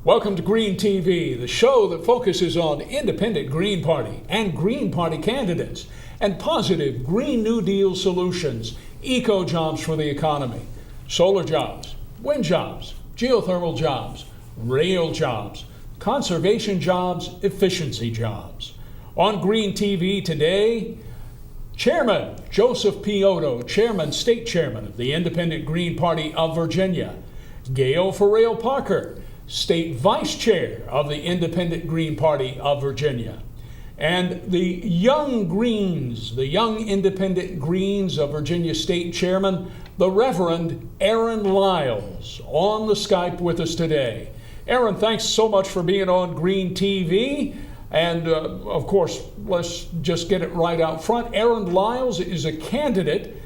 Welcome to Green TV, the show that focuses on independent Green Party and Green Party candidates and positive Green New Deal solutions, eco-jobs for the economy, solar jobs, wind jobs, geothermal jobs, rail jobs, conservation jobs, efficiency jobs. On Green TV today, Chairman Joseph P. Oddo, State Chairman of the Independent Green Party of Virginia. Gail Parker, State Vice Chair of the Independent Green Party of Virginia. And the Young Greens, the Young Independent Greens of Virginia State Chairman, the Reverend Aaron Lyles, on the Skype with us today. Aaron, thanks so much for being on Green TV. And of course, let's just get it right out front. Aaron Lyles is a candidate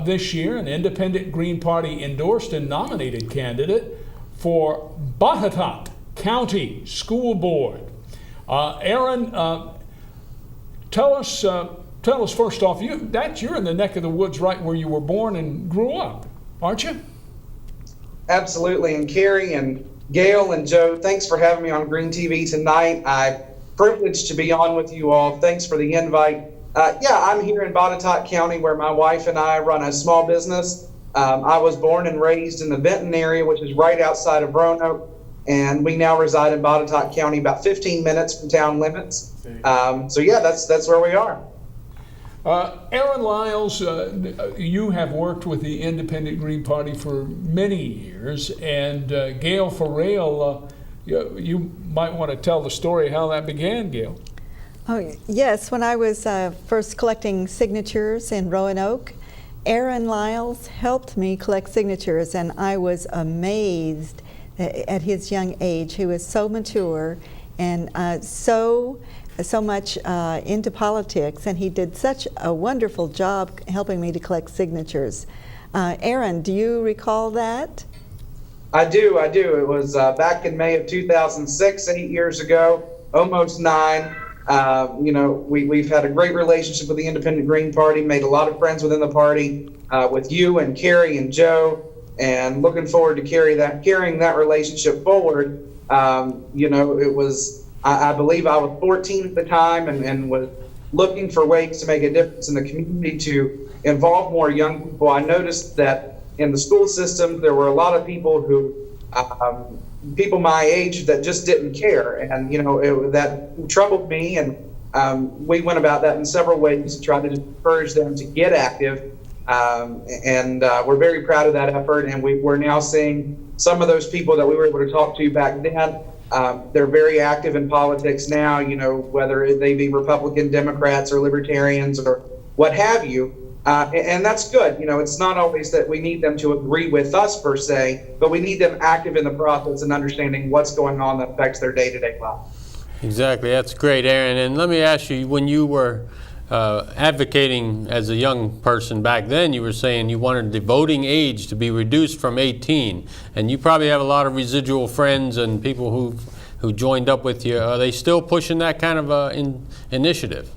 this year, an Independent Green Party endorsed and nominated candidate for Botetourt County School Board. Aaron, tell us first off, you're in the neck of the woods right where you were born and grew up, aren't you? Absolutely. And Carey and Gail and Joe, thanks for having me on Green TV tonight. I'm privileged to be on with you all. Thanks for the invite. I'm here in Botetourt County where my wife and I run a small business. I was born and raised in the Benton area, which is right outside of Roanoke, and we now reside in Botetourt County, about 15 minutes from town limits. That's where we are. Aaron Lyles, you have worked with the Independent Green Party for many years, and Gail Farrell, you might want to tell the story how that began, Gail. Oh, yes, when I was first collecting signatures in Roanoke, Aaron Lyles helped me collect signatures, and I was amazed at his young age. He was so mature and so much into politics, and he did such a wonderful job helping me to collect signatures. Aaron, do you recall that? I do. It was back in May of 2006, 8 years ago, almost 9. We've had a great relationship with the Independent Green Party, made a lot of friends within the party, with you and Carey and Joe, and looking forward to carrying that relationship forward. It was, I believe I was 14 at the time and was looking for ways to make a difference in the community, to involve more young people. I noticed that in the school system, there were a lot of people people my age that just didn't care, and that troubled me, and we went about that in several ways to try to encourage them to get active, and we're very proud of that effort, and we're now seeing some of those people that we were able to talk to back then. They're very active in politics now, whether they be Republican, Democrats, or Libertarians, or what have you. And that's good. It's not always that we need them to agree with us per se, but we need them active in the process and understanding what's going on that affects their day-to-day life. Exactly. That's great, Aaron. And let me ask you, when you were advocating as a young person back then, you were saying you wanted the voting age to be reduced from 18. And you probably have a lot of residual friends and people who joined up with you. Are they still pushing that kind of initiative?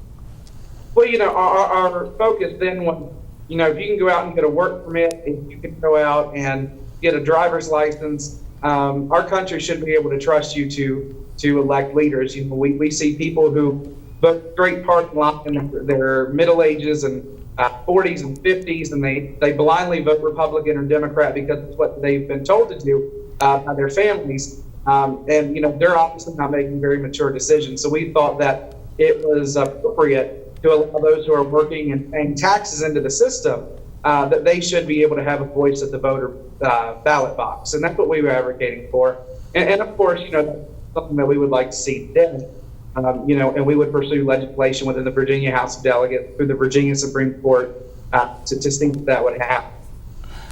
Well, our focus then was, if you can go out and get a work permit, if you can go out and get a driver's license, our country should be able to trust you to elect leaders. We see people who vote straight party line in their middle ages and 40s and 50s, and they blindly vote Republican or Democrat because it's what they've been told to do by their families. They're obviously not making very mature decisions. So we thought that it was appropriate to allow those who are working and paying taxes into the system, that they should be able to have a voice at the voter ballot box. And that's what we were advocating for. And of course, that's something that we would like to see today. And we would pursue legislation within the Virginia House of Delegates through the Virginia Supreme Court to see that would happen.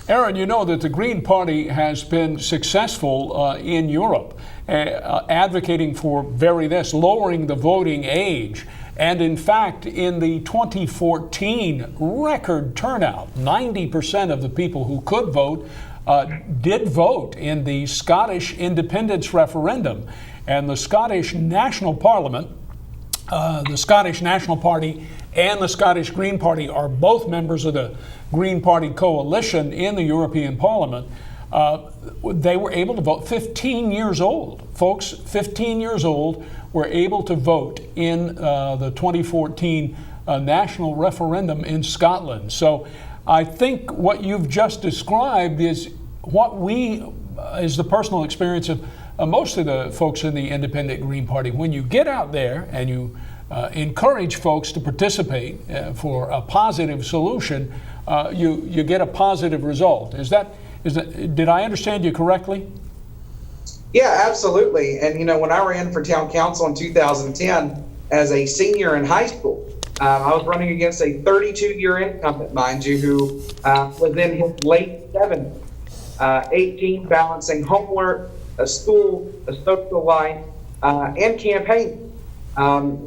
Aaron, you know that the Green Party has been successful in Europe, advocating for lowering the voting age. And in fact, in the 2014 record turnout, 90% of the people who could vote did vote in the Scottish independence referendum. And the Scottish National Parliament, the Scottish National Party and the Scottish Green Party are both members of the Green Party coalition in the European Parliament. they were able to vote. 15 years old, folks, 15 years old were able to vote in the 2014 national referendum in Scotland. So I think what you've just described is what is the personal experience of most of the folks in the Independent Green Party. When you get out there and you encourage folks to participate for a positive solution, you get a positive result. Did I understand you correctly? Yeah, absolutely. And when I ran for town council in 2010 as a senior in high school, I was running against a 32-year incumbent, mind you, who was in his late 70s, 18, balancing homework, a school, a social life, and campaigning.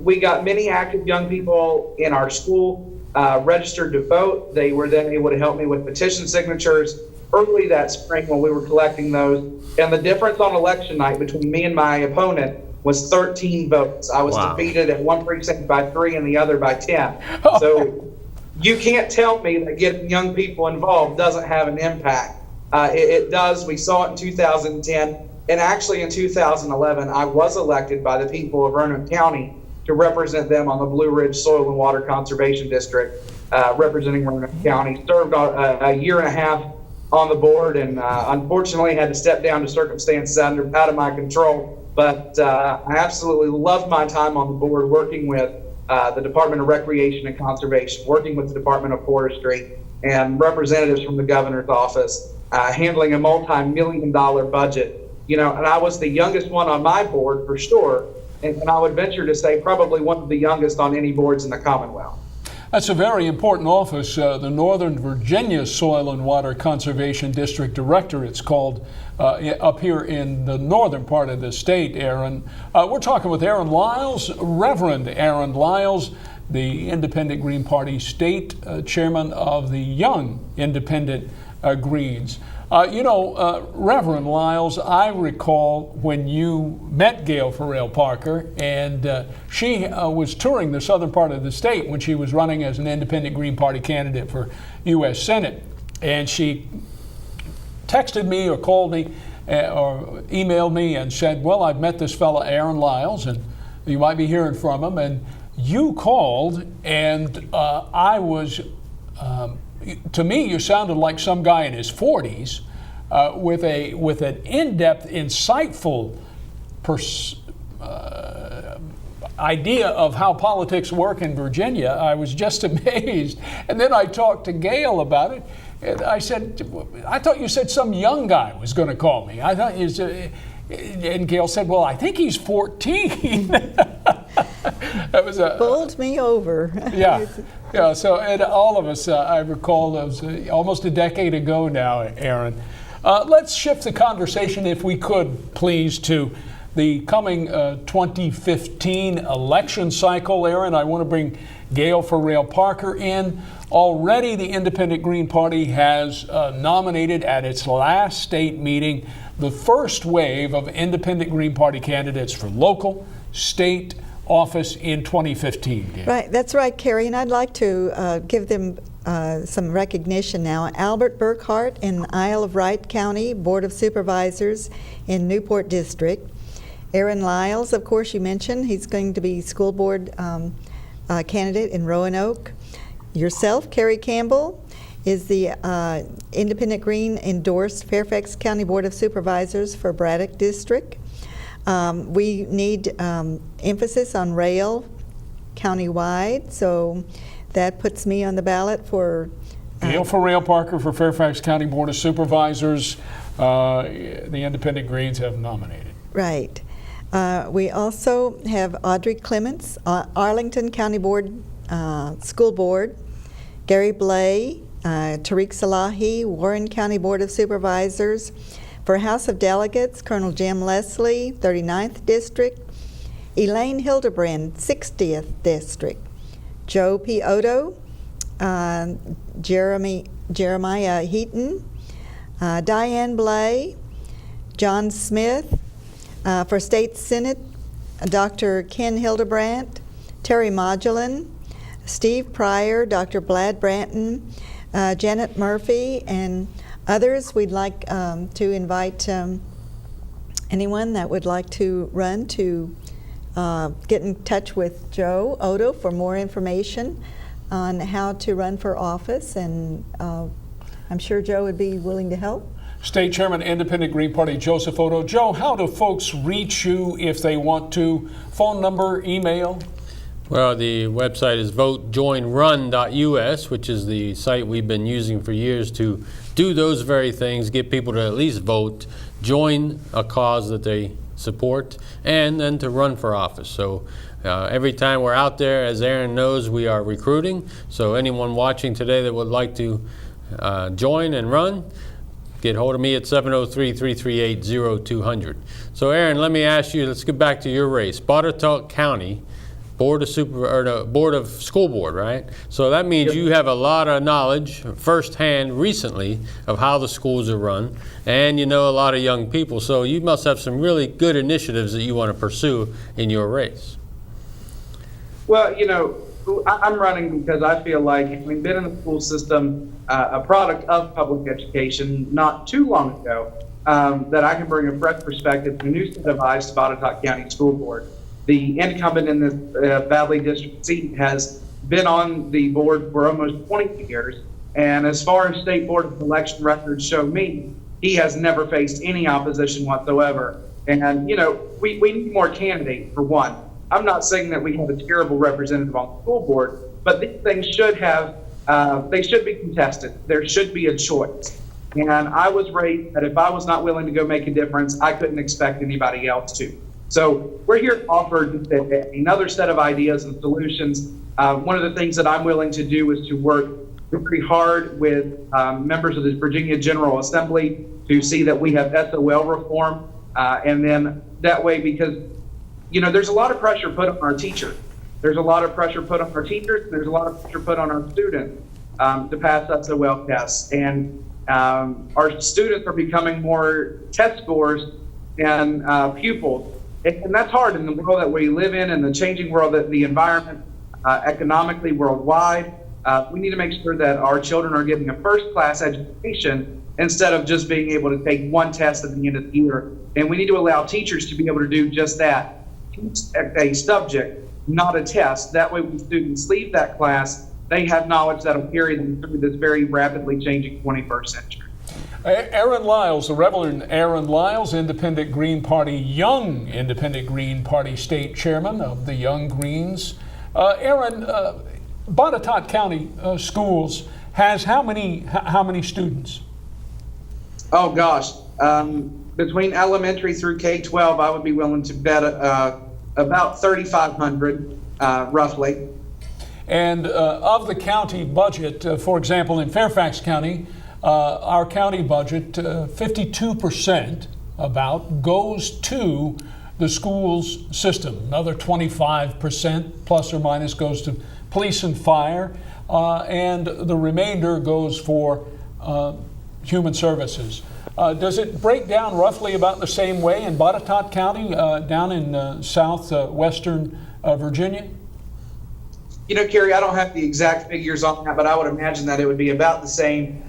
We got many active young people in our school registered to vote. They were then able to help me with petition signatures early that spring when we were collecting those. And the difference on election night between me and my opponent was 13 votes. I was defeated at one precinct by 3 and the other by 10. So you can't tell me that getting young people involved doesn't have an impact. It does. We saw it in 2010. And actually in 2011, I was elected by the people of Roanoke County to represent them on the Blue Ridge Soil and Water Conservation District, representing Roanoke County. Served a year and a half on the board, and unfortunately had to step down to circumstances out of my control. But I absolutely loved my time on the board, working with the Department of Recreation and Conservation, working with the Department of Forestry, and representatives from the governor's office, handling a multi-million-dollar budget. And I was the youngest one on my board for sure, and I would venture to say probably one of the youngest on any boards in the Commonwealth. That's a very important office, the Northern Virginia Soil and Water Conservation District Director, it's called, up here in the northern part of the state, Aaron. We're talking with Aaron Lyles, Reverend Aaron Lyles, the Independent Green Party State Chairman of the Young Independent Greens. Reverend Lyles, I recall when you met Gail Farrell Parker, and she was touring the southern part of the state when she was running as an Independent Green Party candidate for U.S. Senate. And she texted me or called me or emailed me and said, well, I've met this fella Aaron Lyles, and you might be hearing from him. And you called, and I was... to me, you sounded like some guy in his 40s with an in-depth, insightful idea of how politics work in Virginia. I was just amazed. And then I talked to Gail about it, and I said, I thought you said some young guy was going to call me. I thought you said, and Gail said, well, I think he's 14. That was bowled me over. Yeah. So, and all of us, I recall, that was almost a decade ago now, Aaron. Let's shift the conversation, if we could, please, to the coming 2015 election cycle. Aaron, I want to bring Gail Farrell Parker in. Already, the Independent Green Party has nominated at its last state meeting the first wave of Independent Green Party candidates for local, state office in 2015. Gail. Right, that's right, Carey, and I'd like to give them some recognition now. Albert Burkhart in Isle of Wight County Board of Supervisors in Newport District. Aaron Lyles, of course, you mentioned, he's going to be school board candidate in Roanoke. Yourself, Carey Campbell, is the Independent Green endorsed Fairfax County Board of Supervisors for Braddock District. We need emphasis on rail countywide, so that puts me on the ballot for... Gail Farrell Parker for Fairfax County Board of Supervisors. The Independent Greens have nominated. Right. We also have Audrey Clements, Arlington County Board, School Board, Gary Blay, Tariq Salahi, Warren County Board of Supervisors. For House of Delegates, Colonel Jim Leslie, 39th District, Elaine Hildebrand, 60th District, Joe P. Oddo, Jeremiah Heaton, Diane Blay, John Smith. For State Senate, Dr. Ken Hildebrandt, Terry Modulin, Steve Pryor, Dr. Blad Branton, Janet Murphy, and Others, we'd like to invite anyone that would like to run to get in touch with Joe Oddo for more information on how to run for office, and I'm sure Joe would be willing to help. State Chairman, Independent Green Party, Joseph Oddo. Joe, how do folks reach you if they want to? Phone number, email? Well, the website is votejoinrun.us, which is the site we've been using for years to do those very things, get people to at least vote, join a cause that they support, and then to run for office. So every time we're out there, as Aaron knows, we are recruiting. So anyone watching today that would like to join and run, get hold of me at 703-338-0200. So Aaron, let me ask you, let's get back to your race. Botetourt County Board of School Board, right? So that means you have a lot of knowledge firsthand recently of how the schools are run, and you know a lot of young people. So you must have some really good initiatives that you want to pursue in your race. Well, I'm running because I feel like, having been in the school system, a product of public education not too long ago, that I can bring a fresh perspective to a new set of eyes to Botetourt County School Board. The incumbent in this Valley District seat has been on the board for almost 20 years, and as far as State Board of Election records show me, he has never faced any opposition whatsoever. And, we need more candidates, for one. I'm not saying that we have a terrible representative on the school board, but these things should have, they should be contested. There should be a choice. And I was raised that if I was not willing to go make a difference, I couldn't expect anybody else to. So we're here to offer another set of ideas and solutions. One of the things that I'm willing to do is to work very hard with members of the Virginia General Assembly to see that we have SOL reform. And then that way, because there's a lot of pressure put on our teachers. There's a lot of pressure put on our teachers. And there's a lot of pressure put on our students to pass SOL tests. And our students are becoming more test scores than pupils. And that's hard in the world that we live in and the changing world, that the environment economically worldwide. We need to make sure that our children are getting a first-class education instead of just being able to take one test at the end of the year. And we need to allow teachers to be able to do just that. Teach a subject, not a test. That way when students leave that class, they have knowledge that will carry them through this very rapidly changing 21st century. Aaron Lyles, the Reverend Aaron Lyles, Independent Green Party, Young Independent Green Party State Chairman of the Young Greens. Aaron, Botetourt County Schools has how many students? Oh gosh, between elementary through K-12, I would be willing to bet about 3,500 roughly. And of the county budget, for example, in Fairfax County, our county budget, 52% about goes to the schools system. Another 25% plus or minus goes to police and fire, and the remainder goes for human services. Does it break down roughly about the same way in Botetourt County, down in southwestern Virginia? Carey, I don't have the exact figures on that, but I would imagine that it would be about the same.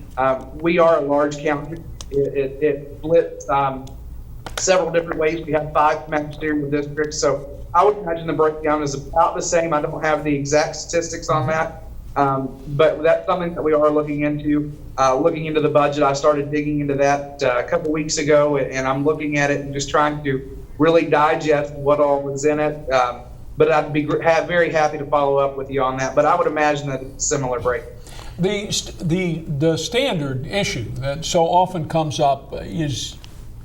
We are a large county. It splits several different ways. We have 5 magisterial districts, so I would imagine the breakdown is about the same. I don't have the exact statistics on that, but that's something that we are looking into. Looking into the budget, I started digging into that a couple weeks ago, and I'm looking at it and just trying to really digest what all was in it. But I'd be very happy to follow up with you on that. But I would imagine that it's a similar breakdown. The standard issue that so often comes up is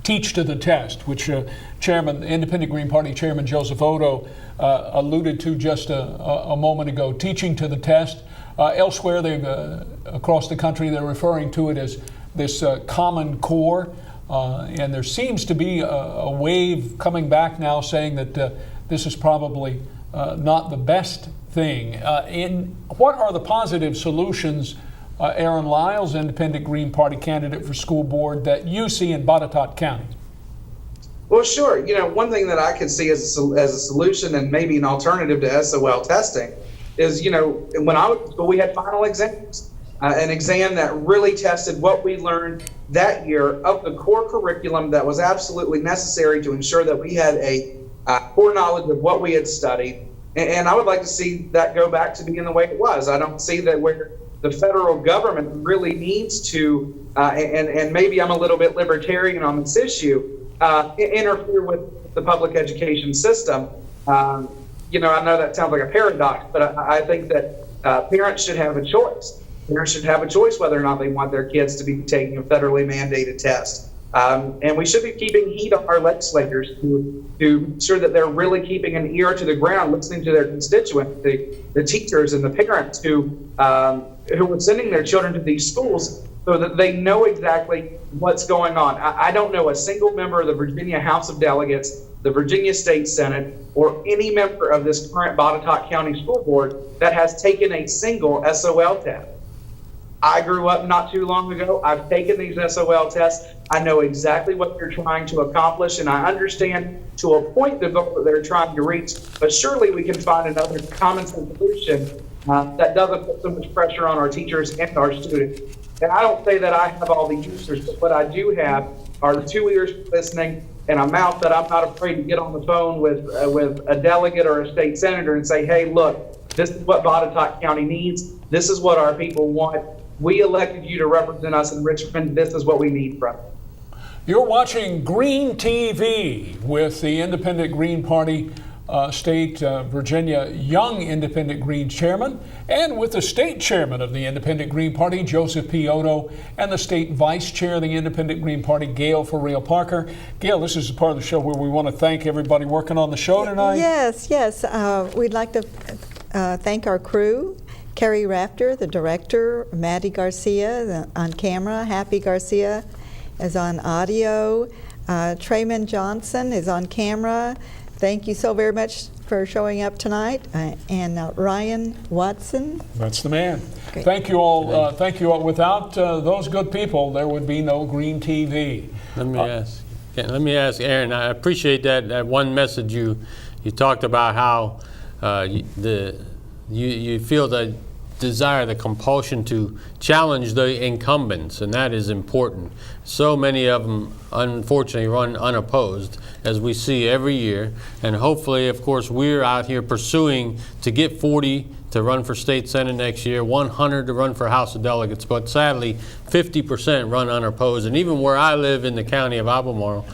teach to the test, which Independent Green Party Chairman Joseph Oddo alluded to just a moment ago. Teaching to the test. Elsewhere, across the country, they're referring to it as this Common Core, and there seems to be a wave coming back now saying that this is probably not the best thing. What are the positive solutions, Aaron Lyles, Independent Green Party candidate for school board, that you see in Botetourt County? Well, sure. One thing that I could see as a solution and maybe an alternative to SOL testing is, when I was at school, we had final exams. an exam that really tested what we learned that year of the core curriculum that was absolutely necessary to ensure that we had a core knowledge of what we had studied. And I would like to see that go back to being the way it was. I don't see that where the federal government really needs to, and maybe I'm a little bit libertarian on this issue, interfere with the public education system. You know, I know that sounds like a paradox, but I think that parents should have a choice. Parents should have a choice whether or not they want their kids to be taking a federally mandated test. And we should be keeping heat on our legislators to ensure that they're really keeping an ear to the ground, listening to their constituents, the teachers and the parents who are sending their children to these schools, so that they know exactly what's going on. I don't know a single member of the Virginia House of Delegates, the Virginia State Senate, or any member of this current Botetourt County School Board that has taken a single SOL test. I grew up not too long ago. I've taken these SOL tests. I know exactly what they're trying to accomplish, and I understand to a point the goal that they're trying to reach, but surely we can find another common sense solution that doesn't put so much pressure on our teachers and our students. And I don't say that I have all the answers, but what I do have are 2 ears listening and a mouth that I'm not afraid to get on the phone with a delegate or a state senator and say, hey, look, this is what Botetourt County needs. This is what our people want. We elected you to represent us in Richmond. This is what we need from you. You're watching Green TV with the Independent Green Party State Virginia Young Independent Green Chairman, and with the State Chairman of the Independent Green Party, Joseph P. Oddo, and the State Vice Chair of the Independent Green Party, Gail Parker. Gail, this is the part of the show where we want to thank everybody working on the show tonight. Yes. We'd like to thank our crew. Carrie Rafter, the director, Maddie Garcia on camera, Happy Garcia is on audio, Trayman Johnson is on camera. Thank you so very much for showing up tonight, and Ryan Watson. That's the man. Great. Thank you all. Thank you all. Without those good people, there would be no Green TV. Let me ask Aaron. I appreciate that one message you talked about how you feel the desire, the compulsion to challenge the incumbents, and that is important. So many of them, unfortunately, run unopposed, as we see every year. And hopefully, of course, we're out here pursuing to get 40 to run for state senate next year, 100 to run for House of Delegates, but sadly, 50% run unopposed. And even where I live in the county of Albemarle,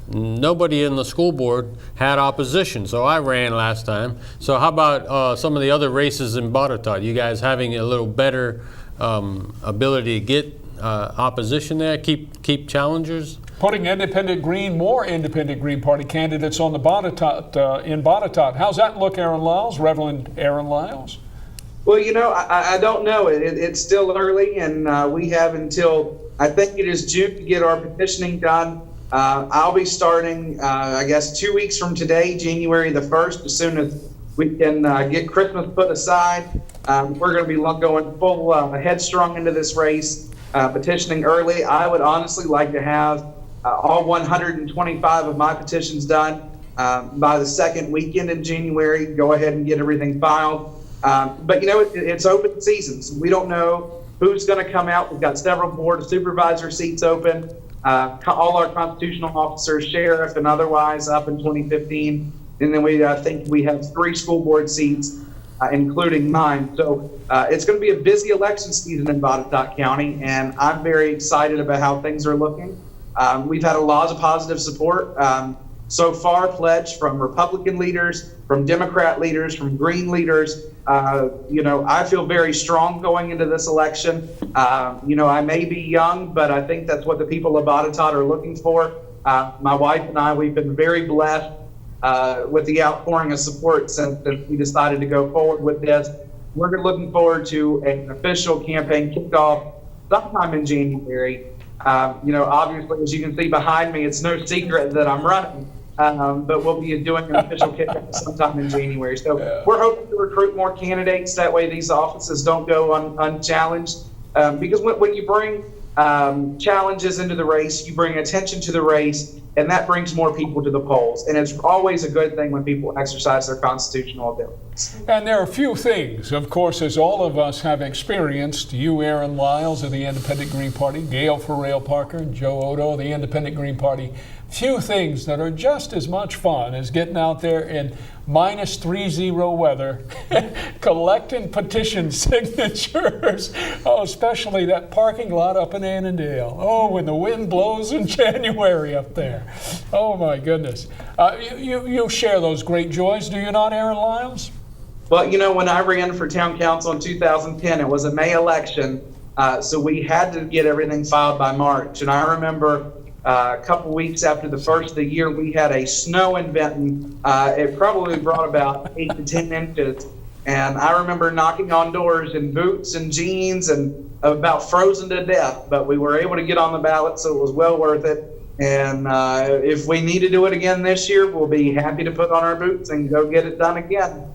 nobody in the school board had opposition, so I ran last time. So how about some of the other races in Botetourt? You guys having a little better ability to get opposition there, keep challengers? Putting more Independent Green Party candidates on the Botetourt, in Botetourt. How's that look, Aaron Lyles, Reverend Aaron Lyles? Well, you know, I don't know. It's still early, and we have until, I think it is June, to get our petitioning done. I'll be starting, I guess, 2 weeks from today, January the 1st, as soon as we can get Christmas put aside. We're going to be going full headstrong into this race, petitioning early. I would honestly like to have all 125 of my petitions done by the second weekend in January. Go ahead and get everything filed. But, you know, it's open seasons. We don't know who's going to come out. We've got several board of supervisor seats open. All our constitutional officers, sheriff and otherwise, up in 2015. And then we think we have 3 school board seats, including mine. So it's going to be a busy election season in Botetourt County, and I'm very excited about how things are looking. We've had a lot of positive support so far, pledged from Republican leaders, from Democrat leaders, from Green leaders. You know, I feel very strong going into this election. You know, I may be young, but I think that's what the people of Botetourt are looking for. My wife and I, we've been very blessed with the outpouring of support since we decided to go forward with this. We're looking forward to an official campaign kickoff sometime in January. You know, obviously, as you can see behind me, it's no secret that I'm running. But we'll be doing an official kickoff sometime in January. So we're hoping to recruit more candidates. That way these offices don't go unchallenged. Because when you bring challenges into the race, you bring attention to the race, and that brings more people to the polls. And it's always a good thing when people exercise their constitutional abilities. And there are a few things, of course, as all of us have experienced, you, Aaron Lyles of the Independent Green Party, Gail Parker, Joe Oddo of the Independent Green Party, few things that are just as much fun as getting out there in minus 30 weather, collecting petition signatures. Oh, especially that parking lot up in Annandale. Oh, when the wind blows in January up there. Oh, my goodness. You share those great joys, do you not, Aaron Lyles? Well, when I ran for town council in 2010, it was a May election, so we had to get everything filed by March. And I remember a couple weeks after the first of the year, we had a snow in Benton. It probably brought about 8 to 10 inches. And I remember knocking on doors in boots and jeans and about frozen to death. But we were able to get on the ballot, so it was well worth it. And if we need to do it again this year, we'll be happy to put on our boots and go get it done again.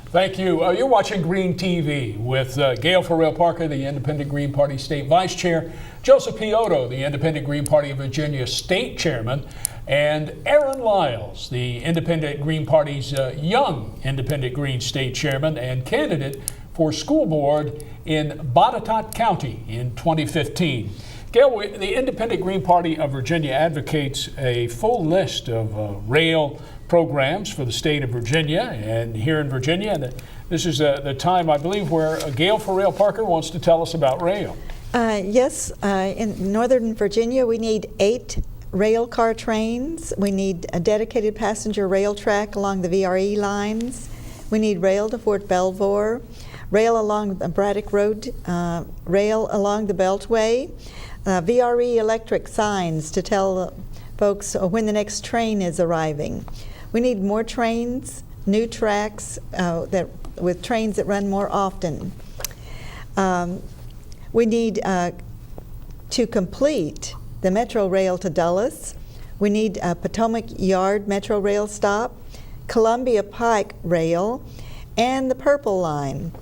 Thank you. You're watching Green TV with Gail Parker, the Independent Green Party State Vice Chair, Joseph P. Oddo, the Independent Green Party of Virginia State Chairman, and Aaron Lyles, the Independent Green Party's young Independent Green State Chairman and candidate for school board in Botetourt County in 2015. Gail, the Independent Green Party of Virginia advocates a full list of rail programs for the state of Virginia and here in Virginia. And this is the time, I believe, where Gail Parker wants to tell us about rail. Yes, in Northern Virginia, we need 8 rail car trains. We need a dedicated passenger rail track along the VRE lines. We need rail to Fort Belvoir, rail along the Braddock Road, rail along the Beltway, VRE electric signs to tell folks when the next train is arriving. We need more trains, new tracks with trains that run more often. We need to complete the Metro Rail to Dulles. We need a Potomac Yard Metro Rail stop, Columbia Pike Rail, and the Purple Line.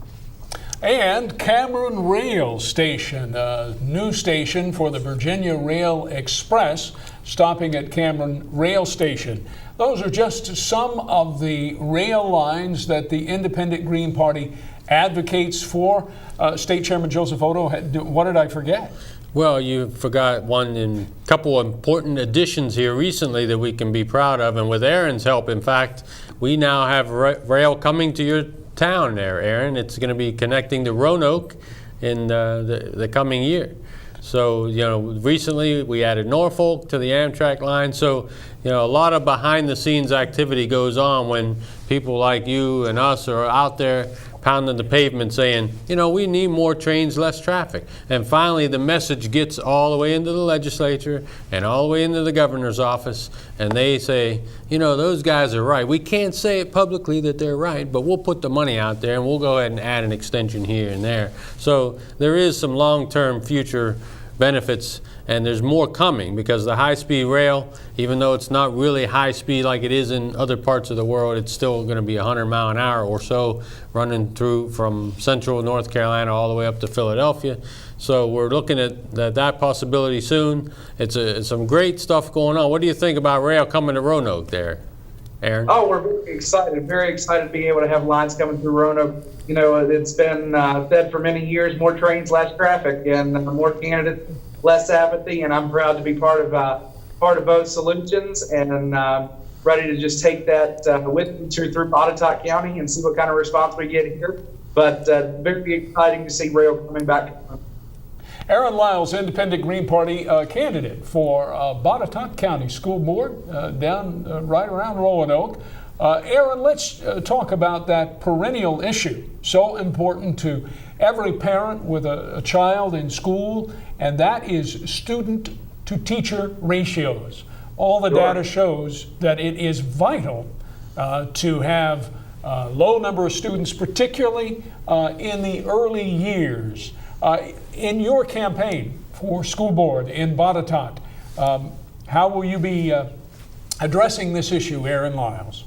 And Cameron Rail Station, a new station for the Virginia Rail Express, stopping at Cameron Rail Station. Those are just some of the rail lines that the Independent Green Party advocates for. State Chairman Joseph Oddo, what did I forget? Well, you forgot a couple of important additions here recently that we can be proud of, and with Aaron's help, in fact, we now have rail coming to your town there, Aaron. It's going to be connecting to Roanoke in the coming year. So, recently we added Norfolk to the Amtrak line. So, a lot of behind-the-scenes activity goes on when people like you and us are out there pounding the pavement saying, we need more trains, less traffic. And finally, the message gets all the way into the legislature and all the way into the governor's office, and they say, those guys are right. We can't say it publicly that they're right, but we'll put the money out there and we'll go ahead and add an extension here and there. So there is some long-term future benefits, and there's more coming because the high-speed rail, even though it's not really high speed like it is in other parts of the world, it's still going to be 100 mile an hour or so running through from central North Carolina all the way up to Philadelphia. So we're looking at that possibility soon. It's some great stuff going on. What do you think about rail coming to Roanoke there, Aaron? Oh, we're very excited to be able to have lines coming through Roanoke. It's been said for many years, more trains, less traffic, and more candidates, less apathy. And I'm proud to be part of both solutions and ready to just take that with me through Botetourt County and see what kind of response we get here. But very exciting to see rail coming back. Aaron Lyles, Independent Green Party candidate for Botetourt County School Board down right around Roanoke. Aaron, let's talk about that perennial issue, so important to every parent with a child in school, and that is student-to-teacher ratios. All the data shows that it is vital to have a low number of students, particularly in the early years. In your campaign for school board in Botetourt, how will you be addressing this issue, Aaron Lyles?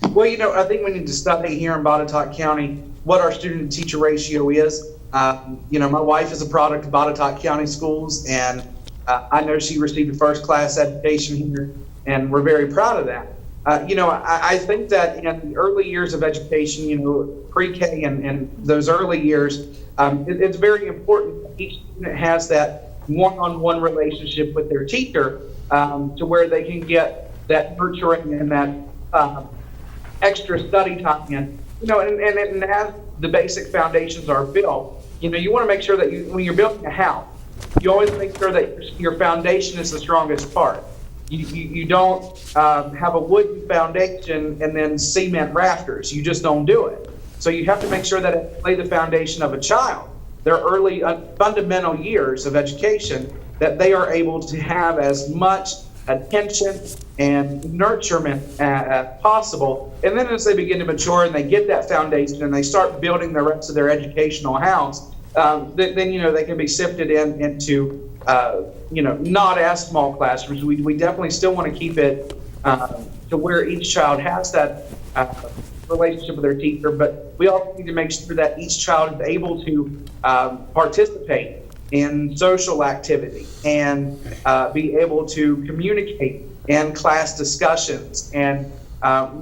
Well, I think we need to study here in Botetourt County what our student-to-teacher ratio is. My wife is a product of Botetourt County Schools, and I know she received a first-class education here, and we're very proud of that. I think that in the early years of education, pre-K and those early years, it's very important that each student has that one-on-one relationship with their teacher, to where they can get that nurturing and that extra study time in. And as the basic foundations are built, you want to make sure that when you're building a house, you always make sure that your foundation is the strongest part. You don't have a wooden foundation and then cement rafters. You just don't do it. So you have to make sure that it lay the foundation of a child, their early fundamental years of education, that they are able to have as much attention and nurturement as possible. And then as they begin to mature and they get that foundation and they start building the rest of their educational house, then they can be sifted into not as small classrooms. We definitely still want to keep it to where each child has that relationship with their teacher, but we also need to make sure that each child is able to participate in social activity and be able to communicate in class discussions and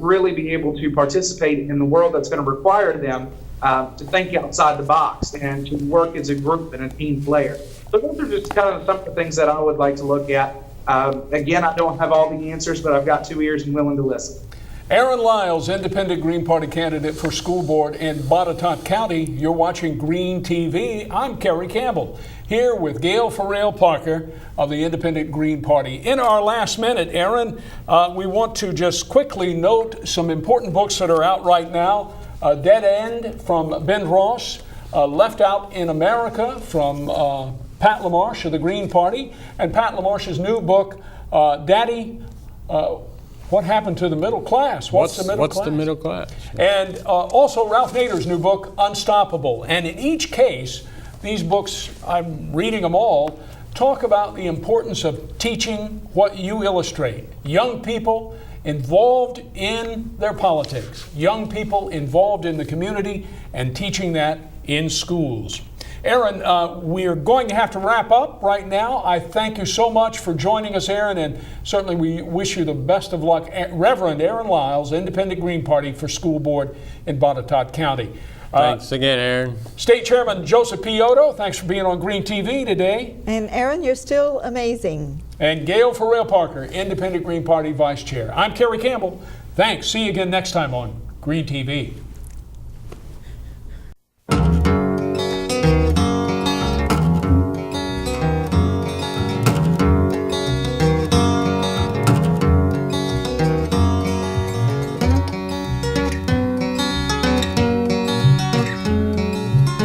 really be able to participate in the world that's going to require them to think outside the box and to work as a group and a team player. So those are just kind of some of the things that I would like to look at. Again, I don't have all the answers, but I've got 2 ears and willing to listen. Aaron Lyles, independent Green Party candidate for school board in Botetourt County. You're watching Green TV. I'm Carey Campbell, here with Gail Parker of the Independent Green Party. In our last minute, Aaron, we want to just quickly note some important books that are out right now. Dead End from Ben Ross, Left Out in America from Pat LaMarche of the Green Party, and Pat LaMarche's new book, Daddy, What Happened to the Middle Class? What's the middle class? And also Ralph Nader's new book, Unstoppable. And in each case, these books, I'm reading them all, talk about the importance of teaching what you illustrate. Young people involved in their politics, young people involved in the community, and teaching that in schools. Aaron, we are going to have to wrap up right now. I thank you so much for joining us, Aaron, and certainly we wish you the best of luck. Reverend Aaron Lyles, Independent Green Party for School Board in Botetourt County. Thanks again, Aaron. State Chairman Joseph P. Oddo, thanks for being on Green TV today. And Aaron, you're still amazing. And Gail Parker, Independent Green Party Vice Chair. I'm Carey Campbell. Thanks. See you again next time on Green TV.